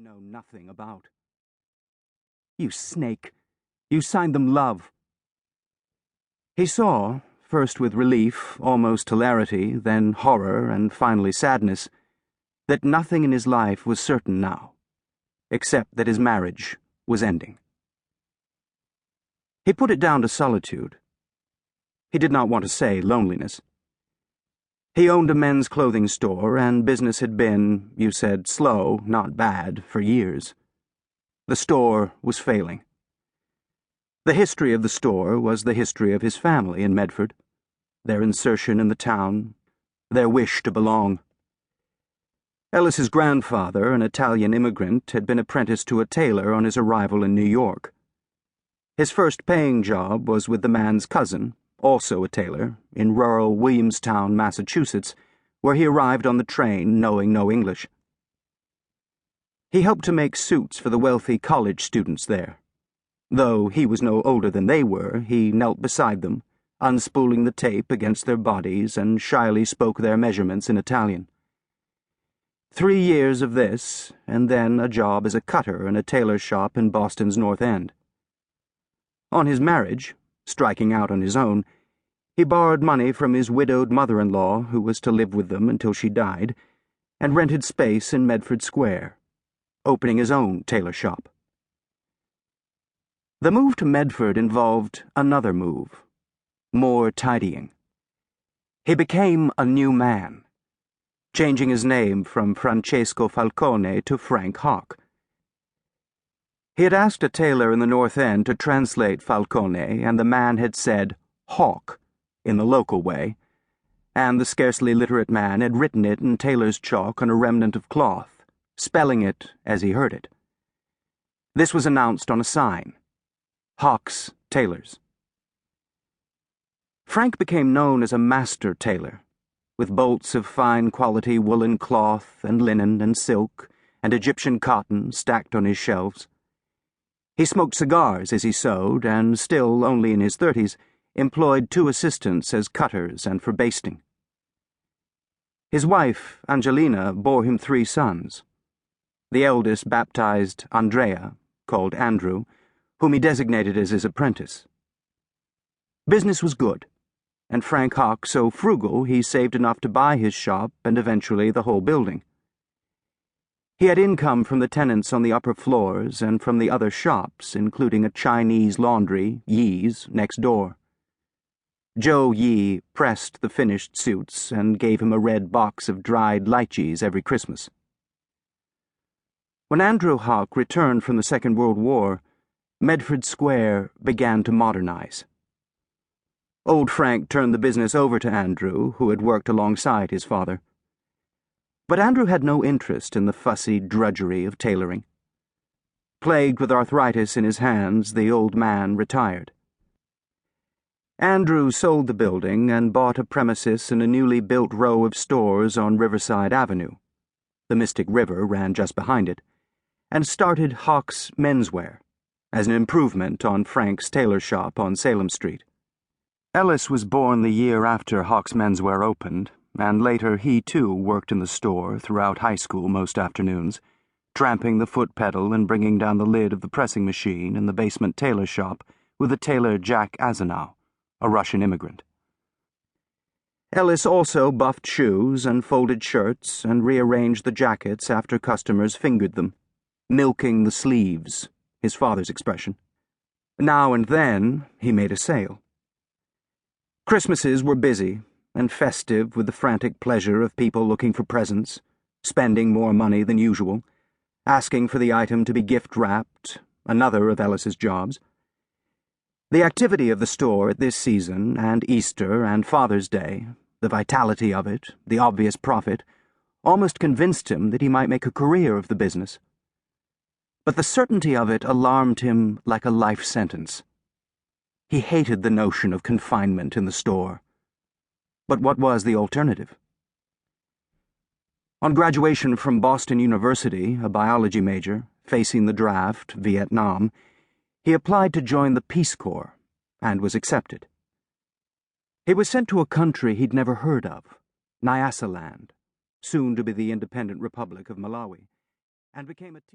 know nothing about. You snake! You signed them love. He saw, first with relief, almost hilarity, then horror, and finally sadness, that nothing in his life was certain now, except that his marriage was ending. He put it down to solitude. He did not want to say loneliness. He owned a men's clothing store, and business had been, you said, slow, not bad, for years. The store was failing. The history of the store was the history of his family in Medford, their insertion in the town, their wish to belong. Ellis's grandfather, an Italian immigrant, had been apprenticed to a tailor on his arrival in New York. His first paying job was with the man's cousin, also a tailor, in rural Williamstown, Massachusetts, where he arrived on the train knowing no English. He helped to make suits for the wealthy college students there. Though he was no older than they were, he knelt beside them, unspooling the tape against their bodies, and shyly spoke their measurements in Italian. 3 years of this, and then a job as a cutter in a tailor shop in Boston's North End. On his marriage, striking out on his own, he borrowed money from his widowed mother-in-law, who was to live with them until she died, and rented space in Medford Square, opening his own tailor shop. The move to Medford involved another move, more tidying. He became a new man, changing his name from Francesco Falcone to Frank Hock. He had asked a tailor in the North End to translate Falcone, and the man had said Hawk in the local way, and the scarcely literate man had written it in tailor's chalk on a remnant of cloth, spelling it as he heard it. This was announced on a sign: Hock's Tailors. Frank became known as a master tailor, with bolts of fine quality woolen cloth and linen and silk and Egyptian cotton stacked on his shelves. He smoked cigars as he sewed, and, still only in his 30s, employed 2 assistants as cutters and for basting. His wife, Angelina, bore him 3 sons. The eldest baptized Andrea, called Andrew, whom he designated as his apprentice. Business was good, and Frank Hock so frugal he saved enough to buy his shop and eventually the whole building. He had income from the tenants on the upper floors and from the other shops, including a Chinese laundry, Yi's, next door. Joe Yi pressed the finished suits and gave him a red box of dried lychees every Christmas. When Andrew Hock returned from the Second World War, Medford Square began to modernize. Old Frank turned the business over to Andrew, who had worked alongside his father. But Andrew had no interest in the fussy drudgery of tailoring. Plagued with arthritis in his hands, the old man retired. Andrew sold the building and bought a premises in a newly built row of stores on Riverside Avenue. The Mystic River ran just behind it, and started Hock's Menswear, as an improvement on Frank's tailor shop on Salem Street. Ellis was born the year after Hock's Menswear opened, and later he too worked in the store throughout high school most afternoons, tramping the foot pedal and bringing down the lid of the pressing machine in the basement tailor shop with the tailor Jack Azanow, a Russian immigrant. Ellis also buffed shoes and folded shirts and rearranged the jackets after customers fingered them, milking the sleeves, his father's expression. Now and then he made a sale. Christmases were busy and festive with the frantic pleasure of people looking for presents, spending more money than usual, asking for the item to be gift-wrapped, another of Ellis's jobs. The activity of the store at this season, and Easter and Father's Day, the vitality of it, the obvious profit, almost convinced him that he might make a career of the business. But the certainty of it alarmed him like a life sentence. He hated the notion of confinement in the store. But what was the alternative? On graduation from Boston University, a biology major, facing the draft, Vietnam, he applied to join the Peace Corps, and was accepted. He was sent to a country he'd never heard of, Nyasaland, soon to be the independent Republic of Malawi, and became a